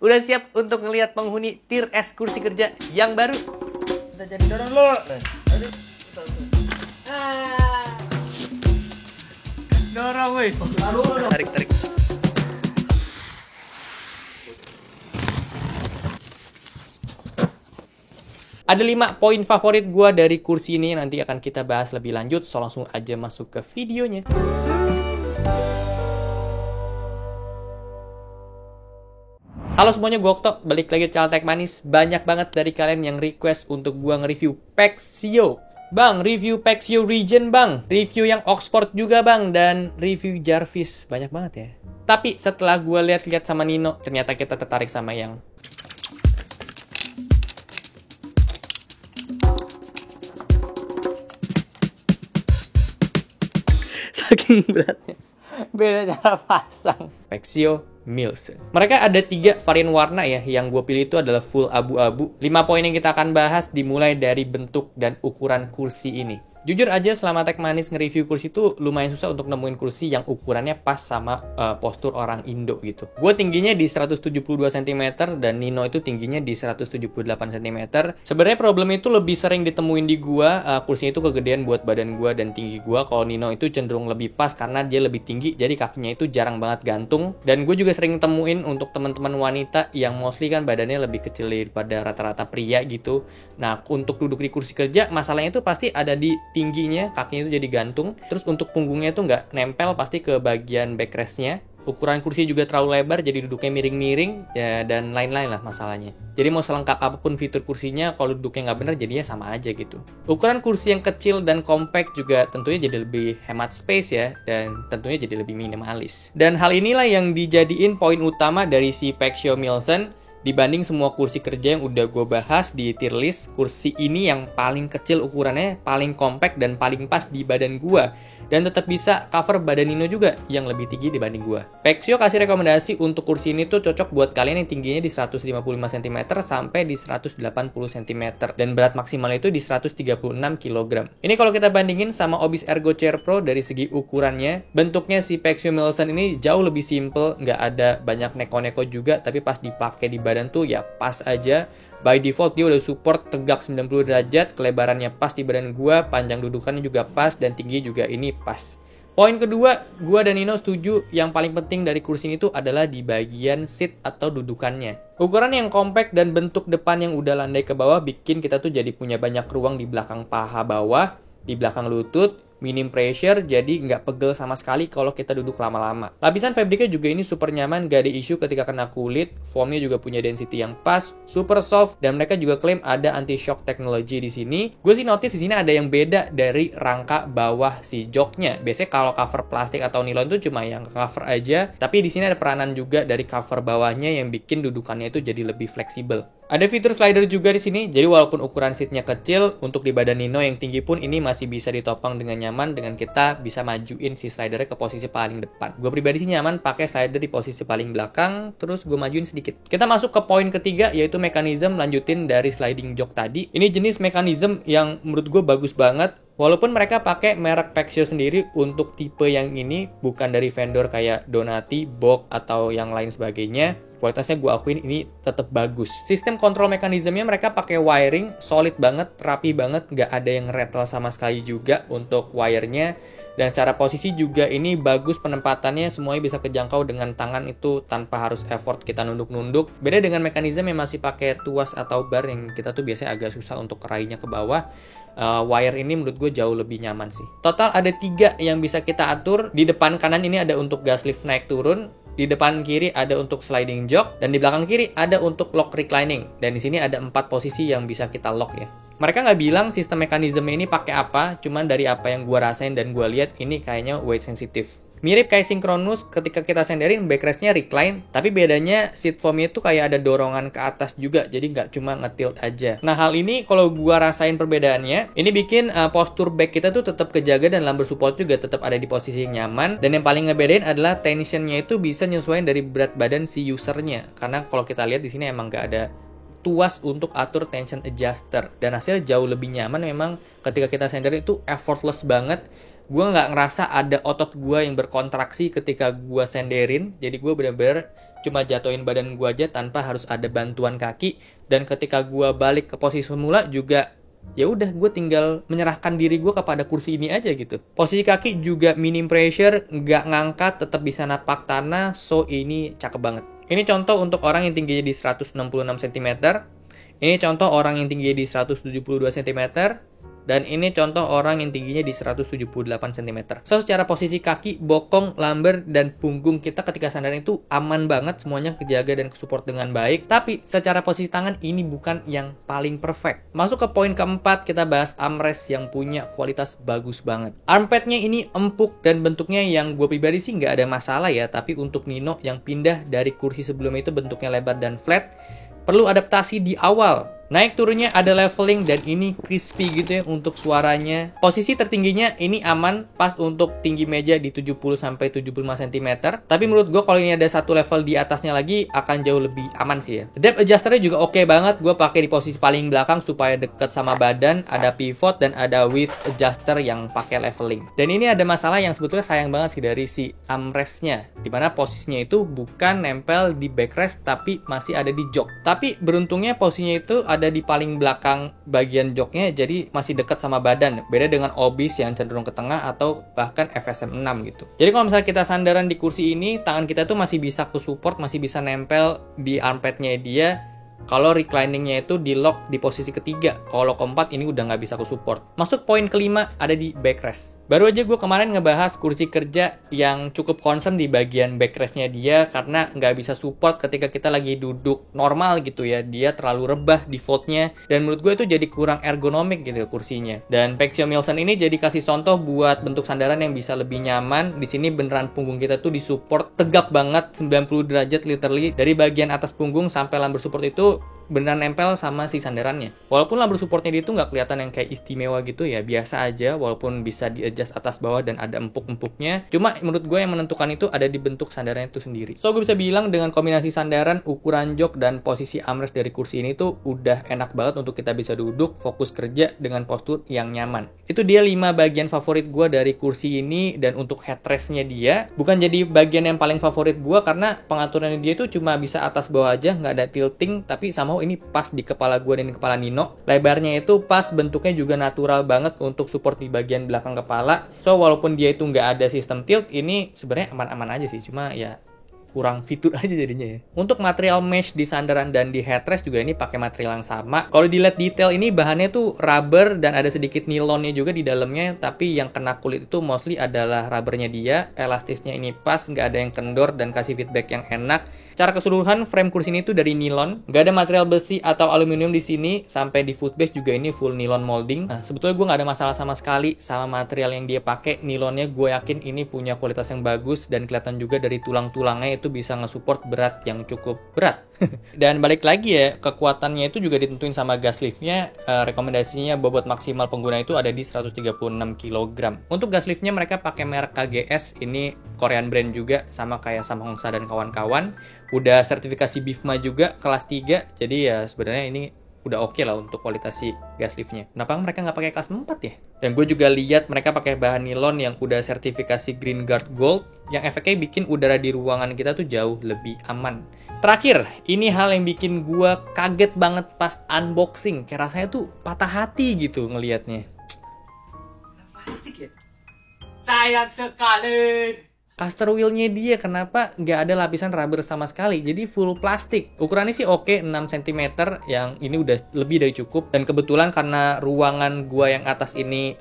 Udah siap untuk ngelihat penghuni tier S kursi kerja yang baru? Kita jadi dorong dulu. Aduh. Dorong weh. Tarik. Ada 5 poin favorit gua dari kursi ini, nanti akan kita bahas lebih lanjut. So langsung aja masuk ke videonya. Halo semuanya, gue Okto, balik lagi di channel Tech Manis. Banyak banget dari kalian yang request untuk gue nge-review Pexio. Bang, review Pexio Regen bang, review yang Oxford juga bang, dan review Jarvis. Banyak banget ya. Tapi setelah gue lihat-lihat sama Nino, ternyata kita tertarik sama yang saking beratnya, beda cara pasang. Pexio Milson. Mereka ada 3 varian warna ya. Yang gue pilih itu adalah full abu-abu. 5 poin yang kita akan bahas dimulai dari bentuk dan ukuran kursi ini. Jujur aja selama Tech Manis nge-review kursi itu lumayan susah untuk nemuin kursi yang ukurannya pas sama postur orang Indo gitu. Gue tingginya di 172 cm dan Nino itu tingginya di 178 cm. Sebenarnya problem itu lebih sering ditemuin di gue. Kursinya itu kegedean buat badan gue dan tinggi gue. Kalau Nino itu cenderung lebih pas karena dia lebih tinggi, jadi kakinya itu jarang banget gantung. Dan gue juga sering temuin untuk teman-teman wanita yang mostly kan badannya lebih kecil daripada rata-rata pria gitu. Nah, untuk duduk di kursi kerja, masalahnya itu pasti ada di tingginya, kakinya itu jadi gantung. Terus untuk punggungnya itu nggak nempel pasti ke bagian backrestnya. Ukuran kursi juga terlalu lebar, jadi duduknya miring-miring ya, dan lain-lain lah masalahnya. Jadi mau selengkap apapun fitur kursinya, kalau duduknya nggak bener jadinya sama aja gitu. Ukuran kursi yang kecil dan compact juga tentunya jadi lebih hemat space ya, dan tentunya jadi lebih minimalis. Dan hal inilah yang dijadiin poin utama dari si Pexio Milson. Dibanding semua kursi kerja yang udah gue bahas di tier list, kursi ini yang paling kecil ukurannya, paling compact dan paling pas di badan gue. Dan tetap bisa cover badan Nino juga yang lebih tinggi dibanding gue. Pexio kasih rekomendasi untuk kursi ini tuh cocok buat kalian yang tingginya di 155 cm sampai di 180 cm. Dan berat maksimal itu di 136 kg. Ini kalau kita bandingin sama Obis Ergo Chair Pro dari segi ukurannya, bentuknya si Pexio Milson ini jauh lebih simple, nggak ada banyak neko-neko juga, tapi pas dipakai di badan tuh ya pas aja. By default dia udah support tegak 90 derajat, kelebarannya pas di badan gua, panjang dudukannya juga pas, dan tinggi juga ini pas. Poin kedua, gua dan Nino setuju yang paling penting dari kursi ini tuh adalah di bagian seat atau dudukannya. Ukuran yang compact dan bentuk depan yang udah landai ke bawah bikin kita tuh jadi punya banyak ruang di belakang paha bawah, di belakang lutut, minim pressure, jadi nggak pegel sama sekali kalau kita duduk lama-lama. Lapisan fabriknya juga ini super nyaman, gak ada isu ketika kena kulit, foamnya juga punya density yang pas, super soft, dan mereka juga klaim ada anti-shock technology di sini. Gue sih notice di sini ada yang beda dari rangka bawah si joknya. Biasanya kalau cover plastik atau nilon itu cuma yang cover aja, tapi di sini ada peranan juga dari cover bawahnya yang bikin dudukannya itu jadi lebih fleksibel. Ada fitur slider juga di sini, jadi walaupun ukuran seatnya kecil, untuk di badan Nino yang tinggi pun ini masih bisa ditopang dengan nyaman, dengan kita bisa majuin si slidernya ke posisi paling depan. Gue pribadi sih nyaman pakai slider di posisi paling belakang, terus gue majuin sedikit. Kita masuk ke poin ketiga, yaitu mekanisme lanjutin dari sliding jok tadi. Ini jenis mekanisme yang menurut gue bagus banget. Walaupun mereka pakai merek Pexio sendiri untuk tipe yang ini, bukan dari vendor kayak Donati, Bosch, atau yang lain sebagainya, kualitasnya gue akuin ini tetap bagus. Sistem kontrol mekanismenya mereka pakai wiring, solid banget, rapi banget, nggak ada yang rattle sama sekali juga untuk wirenya. Dan secara posisi juga ini bagus penempatannya, semuanya bisa kejangkau dengan tangan itu tanpa harus effort kita nunduk-nunduk. Beda dengan mekanisme yang masih pakai tuas atau bar yang kita tuh biasanya agak susah untuk raihnya ke bawah. Wire ini menurut gue jauh lebih nyaman sih. Total ada 3 yang bisa kita atur. Di depan kanan ini ada untuk gas lift naik turun. Di depan kiri ada untuk sliding jok, dan di belakang kiri ada untuk lock reclining. Dan di sini ada 4 posisi yang bisa kita lock ya. Mereka nggak bilang sistem mekanisme ini pakai apa, cuman dari apa yang gue rasain dan gue lihat ini kayaknya weight sensitive. Mirip kayak Synchronus, ketika kita senderin backrestnya recline, tapi bedanya seat foamnya itu kayak ada dorongan ke atas juga, jadi nggak cuma ngetilt aja. Nah hal ini kalau gua rasain perbedaannya, ini bikin postur back kita tuh tetap kejaga dan lumbar support juga tetap ada di posisi yang nyaman. Dan yang paling ngebedain adalah tensionnya itu bisa nyesuaiin dari berat badan si usernya, karena kalau kita lihat di sini emang nggak ada tuas untuk atur tension adjuster, dan hasilnya jauh lebih nyaman. Memang ketika kita sender itu effortless banget. Gue nggak ngerasa ada otot gue yang berkontraksi ketika gue senderin, jadi gue bener-bener cuma jatuhin badan gue aja tanpa harus ada bantuan kaki. Dan ketika gue balik ke posisi semula juga ya udah gue tinggal menyerahkan diri gue kepada kursi ini aja gitu. Posisi kaki juga minim pressure, nggak ngangkat, tetap bisa napak tanah, so ini cakep banget. Ini contoh untuk orang yang tingginya di 166 cm. Ini contoh orang yang tingginya di 172 cm. Dan ini contoh orang yang tingginya di 178 cm. So, secara posisi kaki, bokong, lumbar, dan punggung kita ketika sandaran itu aman banget. Semuanya kejaga dan kesupport dengan baik. Tapi, secara posisi tangan, ini bukan yang paling perfect. Masuk ke poin keempat, kita bahas armrest yang punya kualitas bagus banget. Armpadnya ini empuk dan bentuknya yang gue pribadi sih nggak ada masalah ya. Tapi untuk Nino yang pindah dari kursi sebelumnya itu bentuknya lebar dan flat, perlu adaptasi di awal. Naik turunnya ada leveling dan ini crispy gitu ya untuk suaranya. Posisi tertingginya ini aman pas untuk tinggi meja di 70-75 cm. Tapi menurut gue kalau ini ada satu level di atasnya lagi akan jauh lebih aman sih ya. Depth adjusternya juga oke banget. Gue pakai di posisi paling belakang supaya deket sama badan. Ada pivot dan ada width adjuster yang pakai leveling. Dan ini ada masalah yang sebetulnya sayang banget sih dari si armrestnya. Dimana posisinya itu bukan nempel di backrest tapi masih ada di jok. Tapi beruntungnya posisinya itu ada di paling belakang bagian joknya, jadi masih dekat sama badan. Beda dengan obis yang cenderung ke tengah atau bahkan FSM 6 gitu. Jadi kalau misalnya kita sandaran di kursi ini, tangan kita tuh masih bisa ke support, masih bisa nempel di armpadnya dia. Kalau recliningnya itu di lock di posisi ketiga. Kalau keempat ini udah nggak bisa ke support. Masuk poin kelima ada di backrest. Baru aja gue kemarin ngebahas kursi kerja yang cukup concern di bagian backrestnya dia karena nggak bisa support ketika kita lagi duduk normal gitu ya. Dia terlalu rebah defaultnya dan menurut gue itu jadi kurang ergonomik gitu kursinya. Dan Pexio Milson ini jadi kasih contoh buat bentuk sandaran yang bisa lebih nyaman. Di sini beneran punggung kita tuh disupport tegap banget 90 derajat literally dari bagian atas punggung sampai lumbar support itu benar nempel sama si sandarannya. Walaupun lumbar supportnya dia itu nggak kelihatan yang kayak istimewa gitu ya, biasa aja walaupun bisa di-adjust atas bawah dan ada empuk-empuknya. Cuma menurut gue yang menentukan itu ada di bentuk sandaran itu sendiri. So, gue bisa bilang dengan kombinasi sandaran, ukuran jok, dan posisi armrest dari kursi ini tuh udah enak banget untuk kita bisa duduk, fokus kerja dengan postur yang nyaman. Itu dia 5 bagian favorit gue dari kursi ini. Dan untuk headrestnya dia bukan jadi bagian yang paling favorit gue karena pengaturannya dia itu cuma bisa atas bawah aja, nggak ada tilting, tapi sama ini pas di kepala gue dan di kepala Nino. Lebarnya itu pas, bentuknya juga natural banget untuk support di bagian belakang kepala. So, walaupun dia itu nggak ada sistem tilt, ini sebenarnya aman-aman aja sih. Cuma ya kurang fitur aja jadinya ya. Untuk material mesh di sandaran dan di headrest juga ini pakai material yang sama. Kalau dilihat detail ini bahannya tuh rubber dan ada sedikit nilonnya juga di dalamnya, tapi yang kena kulit itu mostly adalah rubbernya dia. Elastisnya ini pas, nggak ada yang kendor dan kasih feedback yang enak. Secara keseluruhan frame kursi ini tuh dari nilon, nggak ada material besi atau aluminium di sini. Sampai di footbase juga ini full nilon molding. Nah, sebetulnya gue nggak ada masalah sama sekali sama material yang dia pakai. Nilonnya gue yakin ini punya kualitas yang bagus dan kelihatan juga dari tulang-tulangnya itu bisa nge-support berat yang cukup berat. Dan balik lagi ya, kekuatannya itu juga ditentuin sama gas liftnya. Rekomendasinya bobot maksimal pengguna itu ada di 136 kg. Untuk gas liftnya mereka pakai merek KGS, ini Korean brand juga, sama kayak Samhongsa dan kawan-kawan. Udah sertifikasi BIFMA juga kelas 3, jadi ya sebenarnya ini udah oke lah untuk kualitas si gas liftnya. Kenapa mereka nggak pakai kelas 4 ya? Dan gue juga lihat mereka pakai bahan nilon yang udah sertifikasi Green Guard Gold, yang efeknya bikin udara di ruangan kita tuh jauh lebih aman. Terakhir, ini hal yang bikin gue kaget banget pas unboxing. Kayak rasanya tuh patah hati gitu ngelihatnya. Plastik ya? Sayang sekali. Caster wheel-nya dia kenapa nggak ada lapisan rubber sama sekali, jadi full plastik. Ukurannya sih oke, 6 cm, yang ini udah lebih dari cukup. Dan kebetulan karena ruangan gua yang atas ini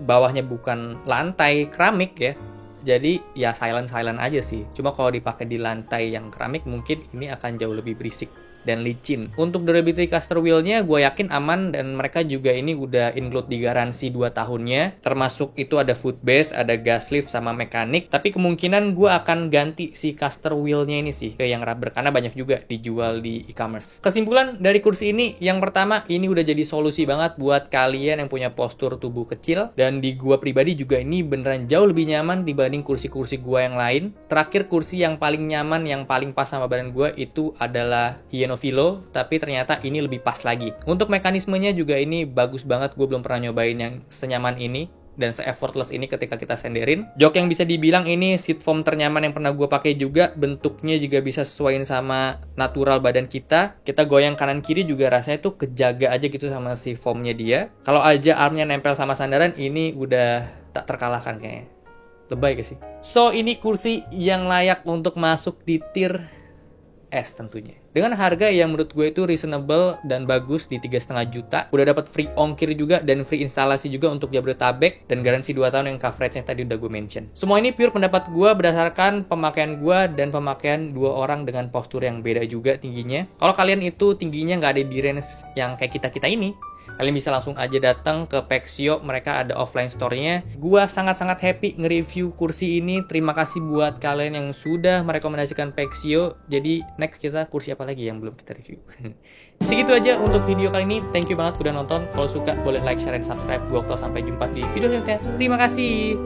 bawahnya bukan lantai keramik ya, jadi ya silent aja sih. Cuma kalau dipakai di lantai yang keramik mungkin ini akan jauh lebih berisik dan licin. Untuk durability caster wheel-nya gue yakin aman, dan mereka juga ini udah include di garansi 2 tahunnya. Termasuk itu ada foot base, ada gas lift sama mekanik. Tapi kemungkinan gue akan ganti si caster wheel-nya ini sih ke yang rubber karena banyak juga dijual di e-commerce. Kesimpulan dari kursi ini, yang pertama ini udah jadi solusi banget buat kalian yang punya postur tubuh kecil, dan di gue pribadi juga ini beneran jauh lebih nyaman dibanding kursi-kursi gue yang lain. Terakhir, kursi yang paling nyaman, yang paling pas sama badan gue itu adalah Novilo, tapi ternyata ini lebih pas lagi. Untuk mekanismenya juga ini bagus banget, gue belum pernah nyobain yang senyaman ini. dan se-effortless ini ketika kita senderin. Jok yang bisa dibilang ini seat foam ternyaman yang pernah gue pakai juga. Bentuknya juga bisa sesuaiin sama natural badan kita. Kita goyang kanan kiri juga rasanya tuh kejaga aja gitu sama si foamnya dia. Kalau aja armnya nempel sama sandaran, ini udah tak terkalahkan kayaknya. Lebay gak sih? So, ini kursi yang layak untuk masuk di tier S tentunya. Dengan harga yang menurut gue itu reasonable dan bagus di 3,5 juta. Udah dapat free ongkir juga dan free instalasi juga untuk Jabodetabek dan garansi 2 tahun yang coverage-nya tadi udah gue mention. Semua ini pure pendapat gue berdasarkan pemakaian gue dan pemakaian 2 orang dengan postur yang beda juga tingginya. Kalau kalian itu tingginya nggak ada di range yang kayak kita-kita ini, kalian bisa langsung aja datang ke Pexio, mereka ada offline store-nya. Gua sangat-sangat happy nge-review kursi ini. Terima kasih buat kalian yang sudah merekomendasikan Pexio. Jadi next kita kursi apa lagi yang belum kita review. Segitu aja untuk video kali ini. Thank you banget udah nonton. Kalau suka boleh like, share, dan subscribe. Gua Okto, sampai jumpa di video selanjutnya. Terima kasih.